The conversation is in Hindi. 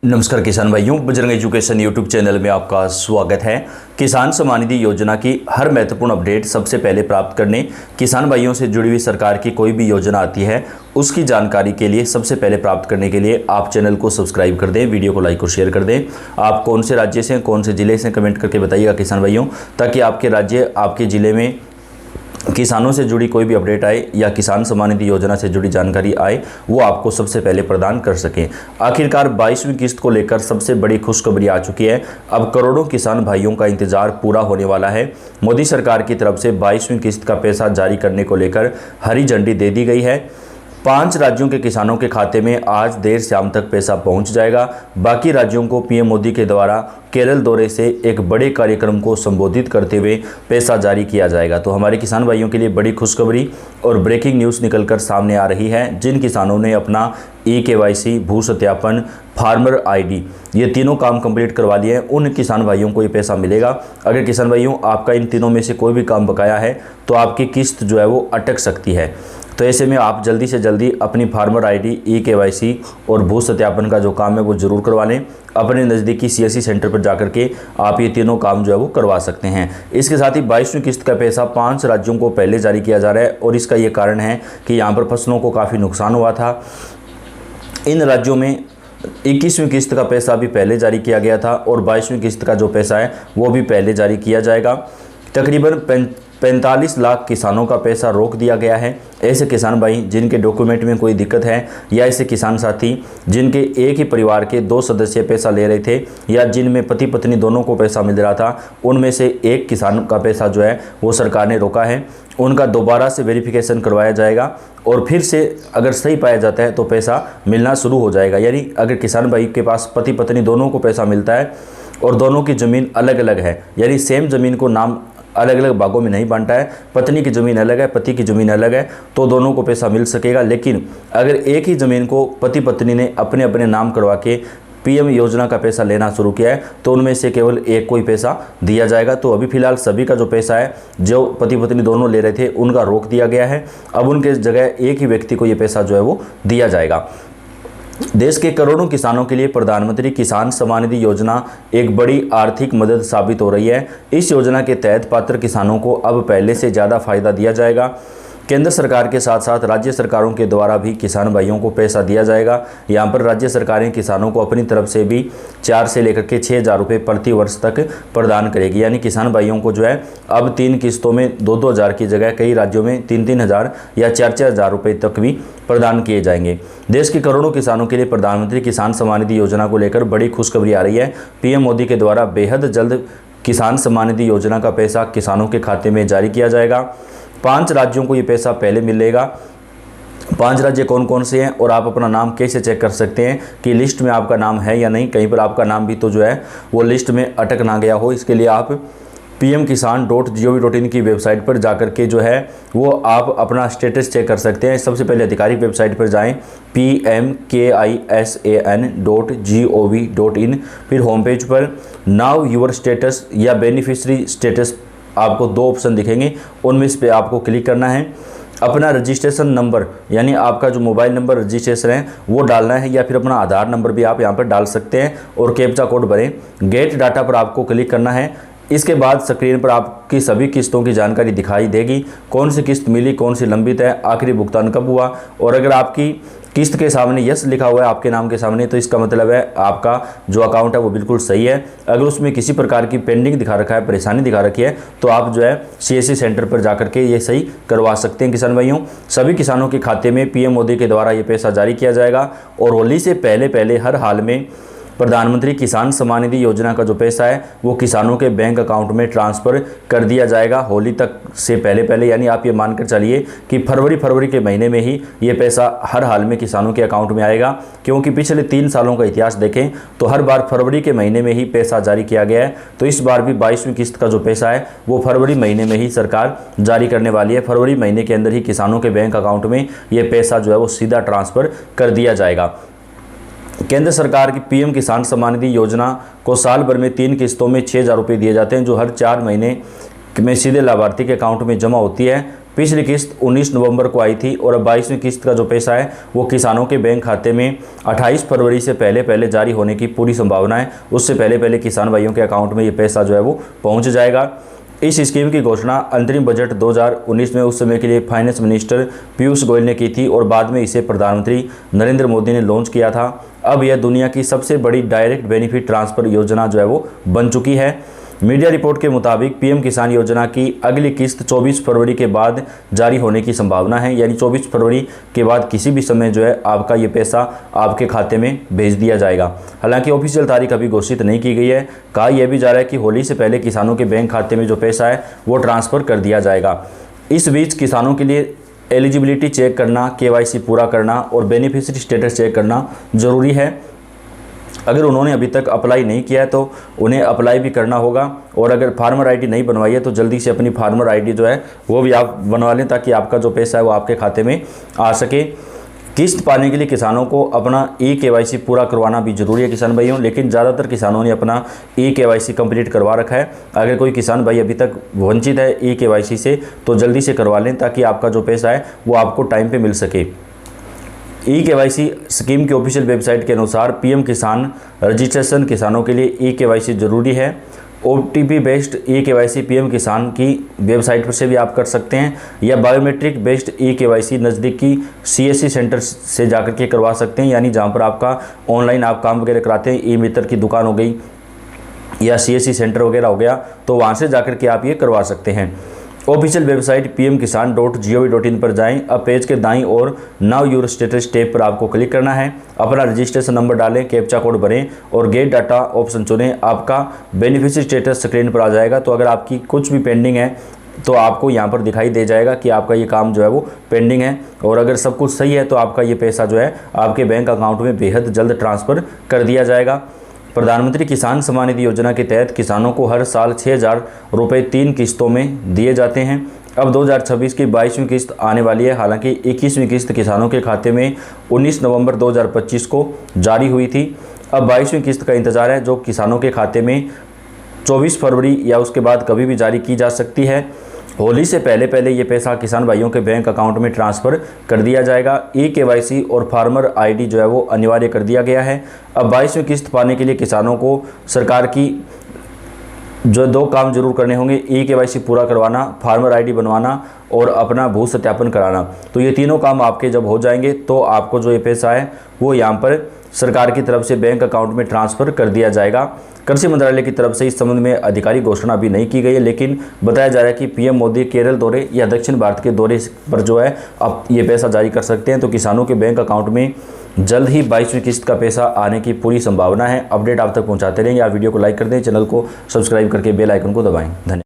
नमस्कार किसान भाइयों, बजरंग एजुकेशन यूट्यूब चैनल में आपका स्वागत है। किसान सम्मान निधि योजना की हर महत्वपूर्ण अपडेट सबसे पहले प्राप्त करने, किसान भाइयों से जुड़ी हुई सरकार की कोई भी योजना आती है उसकी जानकारी के लिए सबसे पहले प्राप्त करने के लिए आप चैनल को सब्सक्राइब कर दें, वीडियो को लाइक और शेयर कर दें। आप कौन से राज्य से, कौन से ज़िले से कमेंट करके बताइएगा किसान भाइयों, ताकि आपके राज्य, आपके ज़िले में किसानों से जुड़ी कोई भी अपडेट आए या किसान सम्मान निधि योजना से जुड़ी जानकारी आए वो आपको सबसे पहले प्रदान कर सकें। आखिरकार 22वीं किस्त को लेकर सबसे बड़ी खुशखबरी आ चुकी है। अब करोड़ों किसान भाइयों का इंतजार पूरा होने वाला है। मोदी सरकार की तरफ से 22वीं किस्त का पैसा जारी करने को लेकर हरी झंडी दे दी गई है। 5 राज्यों के किसानों के खाते में आज देर शाम तक पैसा पहुंच जाएगा। बाकी राज्यों को पीएम मोदी के द्वारा केरल दौरे से एक बड़े कार्यक्रम को संबोधित करते हुए पैसा जारी किया जाएगा। तो हमारे किसान भाइयों के लिए बड़ी खुशखबरी और ब्रेकिंग न्यूज़ निकलकर सामने आ रही है। जिन किसानों ने अपना KYC, भू सत्यापन, फार्मर ID ये तीनों काम कंप्लीट करवा लिए हैं, उन किसान भाइयों को ये पैसा मिलेगा। अगर किसान भाइयों आपका इन तीनों में से कोई भी काम बकाया है तो आपकी किस्त जो है वो अटक सकती है। तो ऐसे में आप जल्दी से जल्दी अपनी फार्मर ID, KYC और भू सत्यापन का जो काम है वो ज़रूर करवा लें। अपने नज़दीकी CSC सेंटर पर जाकर के आप ये तीनों काम जो है वो करवा सकते हैं। इसके साथ ही 22वीं किस्त का पैसा 5 राज्यों को पहले जारी किया जा रहा है और इसका ये कारण है कि यहाँ पर फसलों को काफ़ी नुकसान हुआ था। इन राज्यों में 21वीं किस्त का पैसा भी पहले जारी किया गया था और 22वीं किस्त का जो पैसा है वो भी पहले जारी किया जाएगा। तकरीबन 45 लाख किसानों का पैसा रोक दिया गया है। ऐसे किसान भाई जिनके डॉक्यूमेंट में कोई दिक्कत है या ऐसे किसान साथी जिनके एक ही परिवार के 2 सदस्य पैसा ले रहे थे या जिनमें पति पत्नी दोनों को पैसा मिल रहा था, उनमें से एक किसान का पैसा जो है वो सरकार ने रोका है। उनका दोबारा से वेरिफिकेशन करवाया जाएगा और फिर से अगर सही पाया जाता है तो पैसा मिलना शुरू हो जाएगा। यानी अगर किसान भाई के पास पति पत्नी दोनों को पैसा मिलता है और दोनों की ज़मीन अलग अलग है, यानी सेम ज़मीन को नाम अलग अलग भागों में नहीं बांटा है, पत्नी की ज़मीन अलग है, पति की ज़मीन अलग है, तो दोनों को पैसा मिल सकेगा। लेकिन अगर एक ही ज़मीन को पति पत्नी ने अपने अपने नाम करवा के PM योजना का पैसा लेना शुरू किया है तो उनमें से केवल एक को ही पैसा दिया जाएगा। तो अभी फ़िलहाल सभी का जो पैसा है जो पति पत्नी दोनों ले रहे थे उनका रोक दिया गया है। अब उनके जगह एक ही व्यक्ति को ये पैसा जो है वो दिया जाएगा। देश के करोड़ों किसानों के लिए प्रधानमंत्री किसान सम्मान निधि योजना एक बड़ी आर्थिक मदद साबित हो रही है। इस योजना के तहत पात्र किसानों को अब पहले से ज़्यादा फायदा दिया जाएगा। केंद्र सरकार के साथ साथ राज्य सरकारों के द्वारा भी किसान भाइयों को पैसा दिया जाएगा। यहाँ पर राज्य सरकारें किसानों को अपनी तरफ से भी 4 से लेकर के 6,000 रुपये प्रति वर्ष तक प्रदान करेगी। यानी किसान भाइयों को जो है अब 3 किस्तों में 2-2 हज़ार की जगह कई राज्यों में 3-3 हज़ार या 4-4 हज़ार रुपये तक भी प्रदान किए जाएंगे। देश के करोड़ों किसानों के लिए प्रधानमंत्री किसान सम्मान निधि योजना को लेकर बड़ी खुशखबरी आ रही है। PM मोदी के द्वारा बेहद जल्द किसान सम्मान निधि योजना का पैसा किसानों के खाते में जारी किया जाएगा। 5 राज्यों को ये पैसा पहले मिलेगा। 5 राज्य कौन कौन से हैं और आप अपना नाम कैसे चेक कर सकते हैं कि लिस्ट में आपका नाम है या नहीं, कहीं पर आपका नाम भी तो जो है वो लिस्ट में अटक ना गया हो। इसके लिए आप pmkisan.gov.in की वेबसाइट पर जाकर के जो है वो आप अपना स्टेटस चेक कर सकते हैं। सबसे पहले आधिकारिक वेबसाइट पर जाएं pmkisan.gov.in, फिर होम पेज पर नाउ यूर स्टेटस या बेनिफिशियरी स्टेटस आपको 2 ऑप्शन दिखेंगे, उनमें से आपको क्लिक करना है। अपना रजिस्ट्रेशन नंबर यानी आपका जो मोबाइल नंबर रजिस्ट्रेशन है वो डालना है या फिर अपना आधार नंबर भी आप यहाँ पर डाल सकते हैं और कैप्चा कोड भरें। गेट डाटा पर आपको क्लिक करना है। इसके बाद स्क्रीन पर आपकी सभी किस्तों की जानकारी दिखाई देगी, कौन सी किस्त मिली, कौन सी लंबित है, आखिरी भुगतान कब हुआ। और अगर आपकी किस्त के सामने यस लिखा हुआ है आपके नाम के सामने तो इसका मतलब है आपका जो अकाउंट है वो बिल्कुल सही है। अगर उसमें किसी प्रकार की पेंडिंग दिखा रखा है, परेशानी दिखा रखी है, तो आप जो है CSC सेंटर पर जाकर के ये सही करवा सकते हैं। किसान भाइयों, सभी किसानों के खाते में PM मोदी के द्वारा ये पैसा जारी किया जाएगा और होली से पहले हर हाल में प्रधानमंत्री किसान सम्मान निधि योजना का जो पैसा है वो किसानों के बैंक अकाउंट में ट्रांसफ़र कर दिया जाएगा होली तक से पहले। यानी आप ये मानकर चलिए कि फरवरी के महीने में ही ये पैसा हर हाल में किसानों के अकाउंट में आएगा। क्योंकि पिछले 3 सालों का इतिहास देखें तो हर बार फरवरी के महीने में ही पैसा जारी किया गया है। तो इस बार भी 22वीं किस्त का जो पैसा है वो फरवरी महीने में ही सरकार जारी करने वाली है। फरवरी महीने के अंदर ही किसानों के बैंक अकाउंट में ये पैसा जो है वो सीधा ट्रांसफ़र कर दिया जाएगा। केंद्र सरकार की PM किसान सम्मान निधि योजना को साल भर में 3 किस्तों में 6,000 रुपये दिए जाते हैं, जो हर 4 महीने में सीधे लाभार्थी के अकाउंट में जमा होती है। पिछली किस्त 19 नवंबर को आई थी और अब 22वीं किस्त का जो पैसा है वो किसानों के बैंक खाते में 28 फरवरी से पहले जारी होने की पूरी संभावना है। उससे पहले किसान भाइयों के अकाउंट में ये पैसा जो है वो पहुंच जाएगा। इस स्कीम की घोषणा अंतरिम बजट 2019 में उस समय के लिए फाइनेंस मिनिस्टर पीयूष गोयल ने की थी और बाद में इसे प्रधानमंत्री नरेंद्र मोदी ने लॉन्च किया था। अब यह दुनिया की सबसे बड़ी डायरेक्ट बेनिफिट ट्रांसफ़र योजना जो है वो बन चुकी है। मीडिया रिपोर्ट के मुताबिक पीएम किसान योजना की अगली किस्त 24 फरवरी के बाद जारी होने की संभावना है, यानी 24 फरवरी के बाद किसी भी समय जो है आपका ये पैसा आपके खाते में भेज दिया जाएगा। हालांकि ऑफिशियल तारीख अभी घोषित नहीं की गई है। कहा यह भी जा रहा है कि होली से पहले किसानों के बैंक खाते में जो पैसा है वो ट्रांसफ़र कर दिया जाएगा। इस बीच किसानों के लिए एलिजिबिलिटी चेक करना, केवाईसी पूरा करना और बेनिफिशियरी स्टेटस चेक करना ज़रूरी है। अगर उन्होंने अभी तक अप्लाई नहीं किया है तो उन्हें अप्लाई भी करना होगा और अगर फार्मर आईडी नहीं बनवाई है तो जल्दी से अपनी फार्मर आईडी जो है वो भी आप बनवा लें ताकि आपका जो पैसा है वो आपके खाते में आ सके। किस्त पाने के लिए किसानों को अपना केवाईसी पूरा करवाना भी ज़रूरी है किसान भाइयों, लेकिन ज़्यादातर किसानों ने अपना केवाईसी कंप्लीट करवा रखा है। अगर कोई किसान भाई अभी तक वंचित है केवाईसी से तो जल्दी से करवा लें ताकि आपका जो पैसा है वो आपको टाइम पर मिल सके। केवाईसी स्कीम की ऑफिशियल वेबसाइट के अनुसार पीएम किसान रजिस्ट्रेशन किसानों के लिए केवाईसी ज़रूरी है। OTP बेस्ड केवाईसी पीएम किसान की वेबसाइट पर से भी आप कर सकते हैं या बायोमेट्रिक बेस्ड केवाईसी नज़दीकी CSC सेंटर से जाकर के करवा सकते हैं, यानी जहां पर आपका ऑनलाइन आप काम वगैरह कराते हैं, ई-मित्र की दुकान हो गई या CSC सेंटर वगैरह हो गया, तो वहाँ से जाकर के आप ये करवा सकते हैं। ऑफिशियल वेबसाइट pmkisan.gov.in पर जाएं। अब पेज के दाईं ओर नाउ योर स्टेटस टैब पर आपको क्लिक करना है, अपना रजिस्ट्रेशन नंबर डालें, कैप्चा कोड भरें और गेट डाटा ऑप्शन चुनें। आपका बेनिफिशियरी स्टेटस स्क्रीन पर आ जाएगा। तो अगर आपकी कुछ भी पेंडिंग है तो आपको यहाँ पर दिखाई दे जाएगा कि आपका ये काम जो है वो पेंडिंग है, और अगर सब कुछ सही है तो आपका ये पैसा जो है आपके बैंक अकाउंट में बेहद जल्द ट्रांसफ़र कर दिया जाएगा। प्रधानमंत्री किसान सम्मान निधि योजना के तहत किसानों को हर साल 6,000 रुपये 3 किस्तों में दिए जाते हैं। अब 2026 की 22वीं किस्त आने वाली है। हालांकि 21वीं किस्त किसानों के खाते में 19 नवंबर 2025 को जारी हुई थी। अब 22वीं किस्त का इंतज़ार है जो किसानों के खाते में 24 फरवरी या उसके बाद कभी भी जारी की जा सकती है। होली से पहले ये पैसा किसान भाइयों के बैंक अकाउंट में ट्रांसफ़र कर दिया जाएगा। केवाईसी और फार्मर आईडी जो है वो अनिवार्य कर दिया गया है। अब 22वीं किस्त पाने के लिए किसानों को सरकार की जो 2 काम जरूर करने होंगे, केवाईसी पूरा करवाना, फार्मर आईडी बनवाना और अपना भू सत्यापन कराना। तो ये तीनों काम आपके जब हो जाएंगे तो आपको जो ये पैसा है वो यहाँ पर सरकार की तरफ से बैंक अकाउंट में ट्रांसफ़र कर दिया जाएगा। कृषि मंत्रालय की तरफ से इस संबंध में आधिकारिक घोषणा भी नहीं की गई है, लेकिन बताया जा रहा है कि पीएम मोदी केरल दौरे या दक्षिण भारत के दौरे पर जो है अब ये पैसा जारी कर सकते हैं। तो किसानों के बैंक अकाउंट में जल्द ही 22वीं किस्त का पैसा आने की पूरी संभावना है। अपडेट आप तक पहुंचाते रहेंगे। आप वीडियो को लाइक कर दें, चैनल को सब्सक्राइब करके बेल आइकन को दबाएं। धन्यवाद।